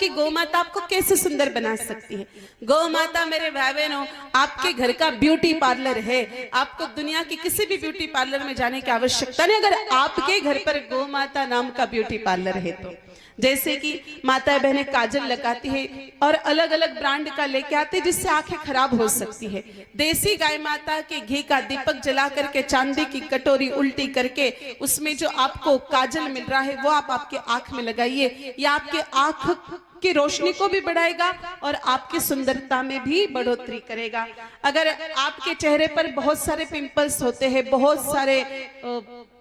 कि गौ माता आपको कैसे सुंदर बना सकती है। गौ माता मेरे भाई बहनों आपके घर का ब्यूटी पार्लर है। आपको दुनिया की किसी भी ब्यूटी पार्लर में जाने की आवश्यकता नहीं अगर आपके घर पर गौ माता नाम का ब्यूटी पार्लर है तो। जैसे कि माता बहनें काजल लगाती है और अलग अलग ब्रांड का लेके आते हैं जिससे आंखें खराब हो सकती है। देसी गाय माता के घी का दीपक जला करके चांदी की कटोरी उल्टी करके उसमें जो आपको काजल मिल रहा है वो आप आपके आंख में लगाइए। या आपके आंख की रोशनी को भी बढ़ाएगा और आपकी सुंदरता में भी बढ़ोतरी करेगा। अगर आपके चेहरे पर बहुत सारे पिंपल्स होते हैं, बहुत सारे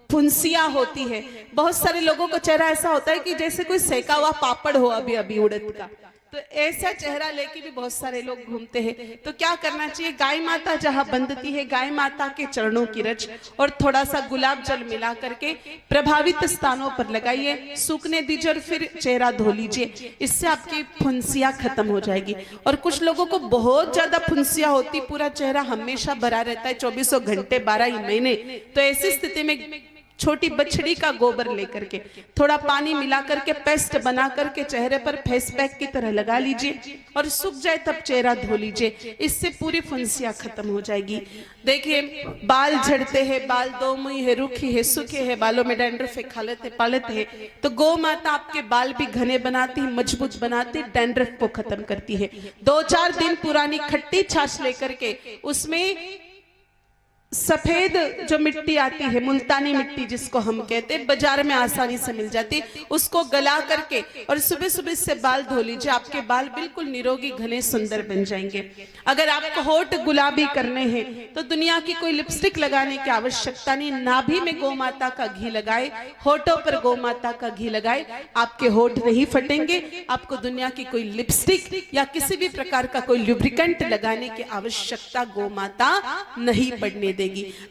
फुंसियां होती है, बहुत सारे लोगों का चेहरा ऐसा होता है कि जैसे कोई सेका हुआ पापड़ हो अभी अभी उड़द का, तो ऐसा चेहरा लेके भी बहुत सारे लोग घूमते हैं। तो क्या करना चाहिए, गाय माता जहां बंधती है गाय माता के चरणों की रच और थोड़ा सा गुलाब जल मिला करके प्रभावित स्थानों पर लगाइए, सूखने दीजिए और फिर चेहरा धो लीजिए। इससे आपकी फुंसियां खत्म हो जाएगी। और कुछ लोगों को बहुत ज्यादा फुंसियां होती, पूरा चेहरा हमेशा भरा रहता है 24 घंटे 12 ही महीने, तो ऐसी स्थिति में छोटी बछड़ी का गोबर लेकर के थोड़ा पानी मिला करके पेस्ट बना करके चेहरे पर फेस पैक की तरह लगा लीजिए और सूख जाए तब चेहरा धो लीजिए। इससे पूरी फुंसियां खत्म हो जाएगी। देखिए बाल झड़ते हैं, बाल दो मुई है, रूखी है, सूखे है, बालों में डैंड्रफ है, खालत है, पालत है, तो गौ माता आपके बाल भी घने बनाती, मजबूत बनाती, डैंड्रफ को खत्म करती है। 2-4 दिन पुरानी खट्टी छाछ लेकर के उसमें सफेद जो मिट्टी आती है, मुल्तानी मिट्टी जिसको हम कहते हैं, बाजार में आसानी से मिल जाती, उसको गला करके और सुबह सुबह से बाल धो लीजिए। आपके बाल बिल्कुल निरोगी घने सुंदर बन जाएंगे। अगर आपको होठ गुलाबी करने हैं तो दुनिया की कोई लिपस्टिक लगाने की आवश्यकता नहीं, नाभि में गौ माता का घी लगाए, होठों पर गौ माता का घी लगाए, आपके होठ नहीं फटेंगे। आपको दुनिया की कोई लिपस्टिक या किसी भी प्रकार का कोई लुब्रिकेंट लगाने की आवश्यकता गौ माता नहीं पड़ने देगी।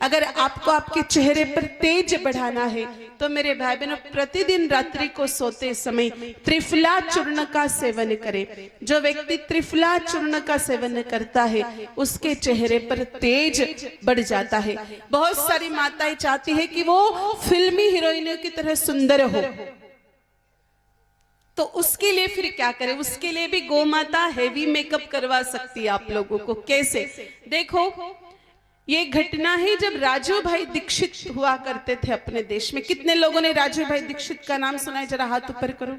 अगर आपको आपके चेहरे पर तेज बढ़ाना है तो मेरे भाई बहनों प्रतिदिन रात्रि को सोते समय त्रिफला चूर्ण का सेवन करें। जो व्यक्ति त्रिफला चूर्ण का सेवन करता है उसके चेहरे पर तेज बढ़ जाता है। बहुत सारी माताएं चाहती है कि वो फिल्मी हीरोइनों की तरह सुंदर हो, तो उसके लिए फिर क्या करें, उसके लिए भी गौ माता हेवी मेकअप करवा सकती है आप लोगों को। कैसे, देखो ये घटना है जब राजू भाई दीक्षित हुआ करते थे अपने देश में। कितने लोगों ने राजू भाई दीक्षित का नाम सुना है, जरा हाथ ऊपर करो।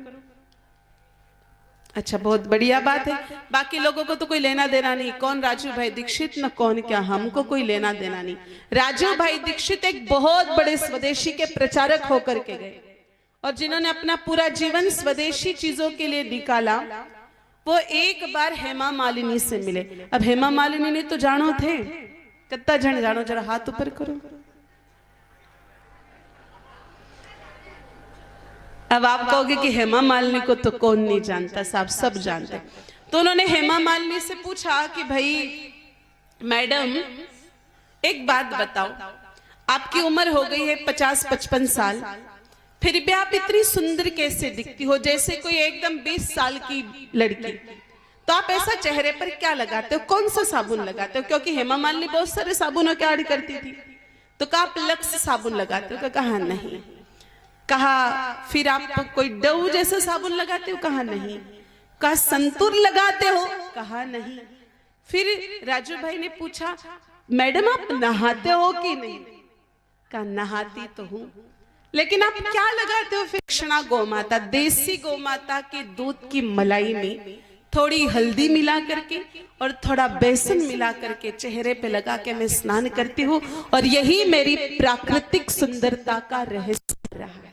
अच्छा, बहुत बढ़िया बात है। बाकी लोगों को तो कोई लेना देना नहीं, कौन राजू भाई दीक्षित न कौन क्या, हमको कोई लेना देना नहीं। राजू भाई दीक्षित एक बहुत बड़े स्वदेशी के प्रचारक होकर के गए और जिन्होंने अपना पूरा जीवन स्वदेशी चीजों के लिए निकाला। वो एक बार हेमा मालिनी से मिले। अब हेमा मालिनी ने तो जानो थे, कितना जन जानो, जरा हाथ ऊपर करो। अब आप कहोगे कि हेमा मालिनी को तो कौन नहीं जानता, साहब सब जानते। तो उन्होंने हेमा मालिनी से पूछा कि भाई मैडम एक बात बताओ, आपकी उम्र हो गई है 50-55 साल, फिर भी आप इतनी सुंदर कैसे दिखती हो, जैसे कोई एकदम 20 साल की लड़की। तो आप ऐसा चेहरे पर क्या लगाते हो, कौन सा साबुन लगाते हो? क्योंकि हेमा मालिनी बहुत सारे साबुनों के ऐड करती थी। तो कहा आप लक्स साबुन लगाते हो? कहा नहीं। कहा फिर आप कोई डव जैसा साबुन लगाते हो? कहा नहीं। कहा संतूर लगाते हो? कहा नहीं। फिर राजू भाई ने पूछा मैडम आप नहाते हो कि नहीं? कहा नहाती तो हूं, लेकिन आप क्या लगाते हो? फिर क्षणा गौ माता, देसी गौ माता के दूध की मलाई में थोड़ी हल्दी मिला करके और थोड़ा बेसन मिला करके चेहरे पे लगा के मैं स्नान करती हूँ और यही मेरी प्राकृतिक सुंदरता का रहस्य रहा है।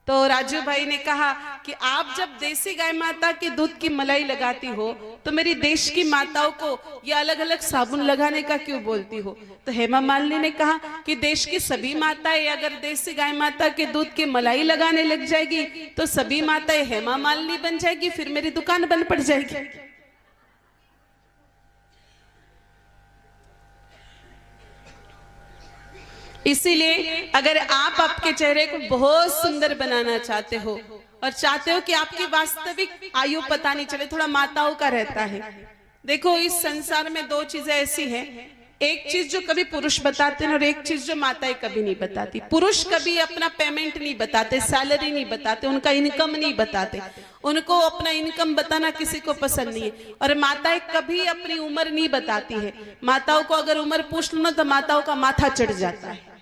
तो राजू भाई ने कहा कि आप जब देसी गाय माता के दूध की मलाई लगाती हो तो मेरी देश की माताओं को ये अलग अलग साबुन लगाने का क्यों बोलती हो? तो हेमा मालिनी ने कहा कि देश की सभी माताएं अगर देसी गाय माता के दूध की मलाई लगाने लग जाएगी तो सभी माताएं हेमा मालिनी बन जाएगी, फिर मेरी दुकान बंद पड़ जाएगी। इसीलिए अगर आप आपके चेहरे को बहुत सुंदर बनाना चाहते हो और चाहते हो कि आपकी वास्तविक आयु पता नहीं चले, थोड़ा माताओं का रहता है। देखो इस संसार में 2 चीजें ऐसी हैं, एक चीज जो कभी पुरुष बताते हैं और एक चीज जो माताएं कभी नहीं बताती। पुरुष कभी अपना पेमेंट नहीं बताते, सैलरी नहीं बताते, उनका इनकम नहीं बताते, उनको अपना इनकम बताना किसी को पसंद नहीं है। और माताएं कभी अपनी उम्र नहीं बताती है। माताओं को अगर उम्र पूछ लो ना तो माताओं का माथा चढ़ जाता है।